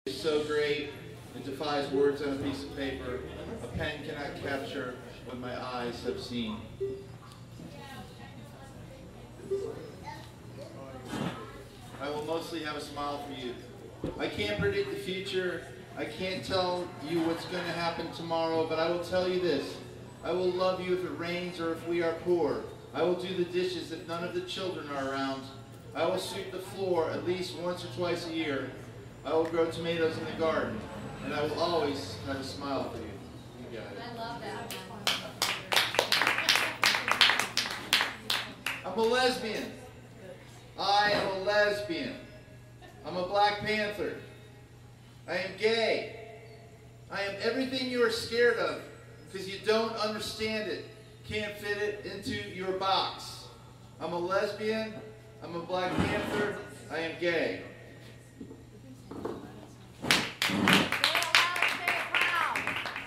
It's so great, it defies words on a piece of paper. A pen cannot capture what my eyes have seen. I will mostly have a smile for you. I can't predict the future. I can't tell you what's going to happen tomorrow, but I will tell you this. I will love you if it rains or if we are poor. I will do the dishes if none of the children are around. I will sweep the floor at least once or twice a year. I will grow tomatoes in the garden, and I will always have a smile for you. You got it. I love that. I'm a lesbian. I am a lesbian. I'm a Black Panther. I am gay. I am everything you are scared of because you don't understand it. Can't fit it into your box. I'm a lesbian. I'm a Black Panther. I am gay.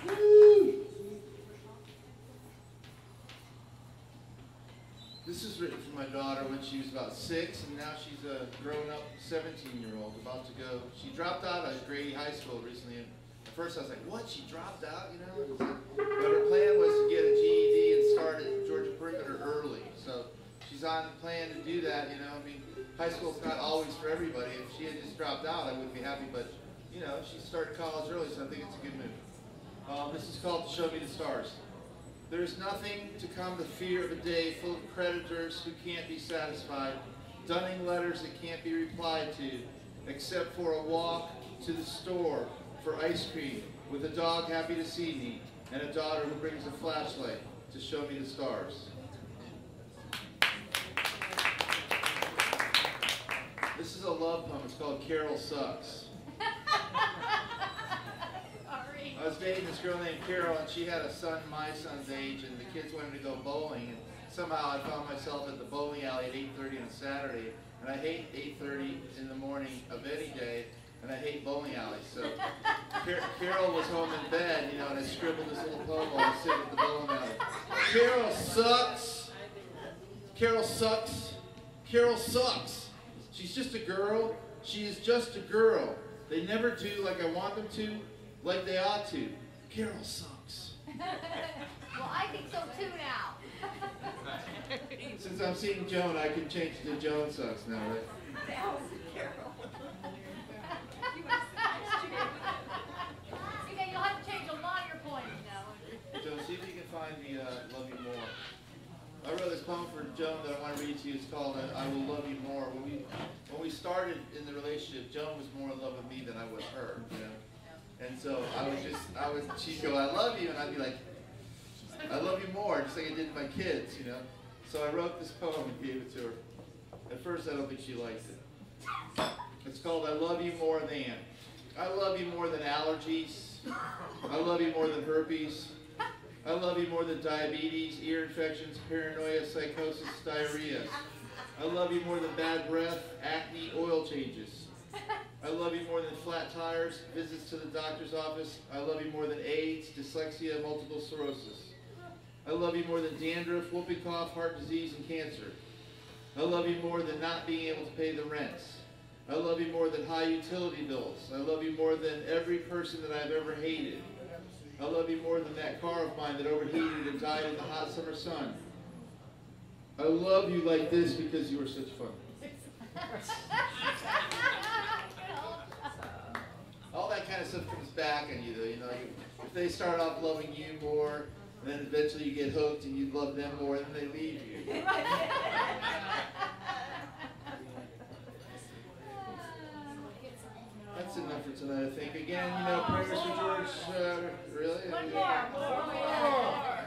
Woo! This is written for my daughter when she was about 6, and now she's a grown-up 17-year-old about to go. She dropped out of Grady High School recently, and at first I was like, what, she dropped out, you know? But her plan was to get a GED and start at Georgia Perimeter early. So she's on the plan to do that, you know. I mean, high school's not always for everybody. If she had just dropped out, I wouldn't be happy, but, you know, she started college early, so I think it's a good move. This is called Show Me the Stars. There is nothing to calm the fear of a day full of creditors who can't be satisfied, dunning letters that can't be replied to, except for a walk to the store for ice cream with a dog happy to see me and a daughter who brings a flashlight to show me the stars. This is a love poem. It's called Carol Sucks. I was dating this girl named Carol, and she had a son my son's age, and the kids wanted to go bowling, and somehow I found myself at the bowling alley at 8:30 on Saturday, and I hate 8:30 in the morning of any day, and I hate bowling alleys. So Carol was home in bed, you know, and I scribbled this little poem while I was sitting at the bowling alley. Carol sucks. Carol sucks. Carol sucks. She's just a girl. She is just a girl. They never do like I want them to. Like they ought to. Carol sucks. Well, I think so too now. Since I'm seeing Joan, I can change to Joan sucks now, right? That was Carol. See, now you'll have to change a lot of your points now. Joan, see if you can find the Love You More. I wrote this poem for Joan that I want to read to you. It's called I Will Love You More. When we started in the relationship, Joan was more in love with me than I was her, you know? And so she'd go, I love you, and I'd be like, I love you more, just like I did to my kids, you know. So I wrote this poem and gave it to her. At first, I don't think she liked it. It's called I Love You More Than. I love you more than allergies. I love you more than herpes. I love you more than diabetes, ear infections, paranoia, psychosis, diarrhea. I love you more than bad breath, acne, oil changes. I love you more than flat tires, visits to the doctor's office. I love you more than AIDS, dyslexia, multiple sclerosis. I love you more than dandruff, whooping cough, heart disease, and cancer. I love you more than not being able to pay the rent. I love you more than high utility bills. I love you more than every person that I've ever hated. I love you more than that car of mine that overheated and died in the hot summer sun. I love you like this because you are such fun. All that kind of stuff comes back on you, though. You know, if they start off loving you more, and then eventually you get hooked and you love them more, and then they leave you. That's enough for tonight, I think. Again, you know, prayers for George. Really? One more.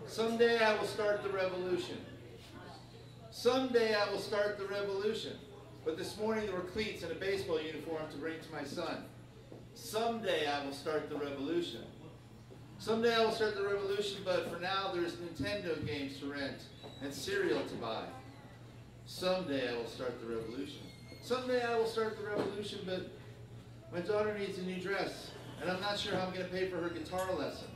Someday I will start the revolution. Someday I will start the revolution. But this morning there were cleats and a baseball uniform to bring to my son. Someday I will start the revolution. Someday I will start the revolution, but for now there's Nintendo games to rent and cereal to buy. Someday I will start the revolution. Someday I will start the revolution, but my daughter needs a new dress, and I'm not sure how I'm going to pay for her guitar lesson.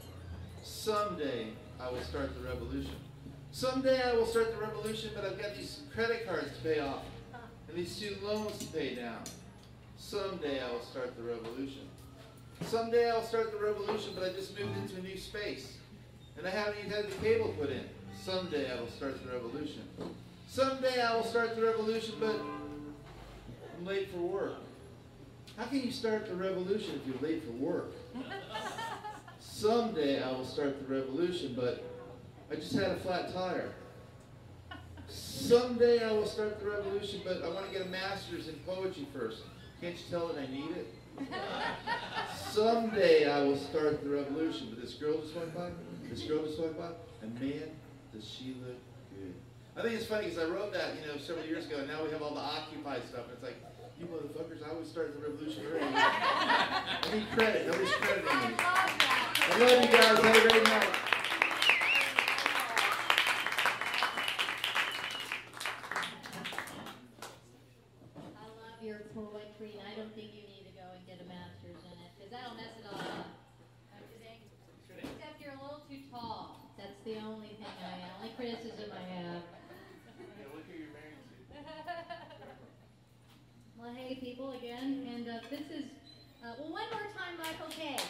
Someday I will start the revolution. Someday I will start the revolution, but I've got these credit cards to pay off and these student loans to pay down. Someday I will start the revolution. Someday I'll start the revolution, but I just moved into a new space. And I haven't even had the cable put in. Someday I will start the revolution. Someday I will start the revolution, but I'm late for work. How can you start the revolution if you're late for work? Someday I will start the revolution, but I just had a flat tire. Someday I will start the revolution, but I want to get a master's in poetry first. Can't you tell that I need it? Someday I will start the revolution, but this girl just went by, and man, does she look good. I think it's funny because I wrote that, several years ago, and now we have all the Occupy stuff, and it's like, you motherfuckers, I always started the revolution early. I need credit. Nobody's crediting me. I love you guys. Have a great night. I love your poetry, and I don't think you need to go and get a master's in it, because that'll mess it all up. Don't you think? Except you're a little too tall. That's the only criticism I have. Yeah, look who you're married to. Well, hey, people, again, and this is, one more time, Michael K.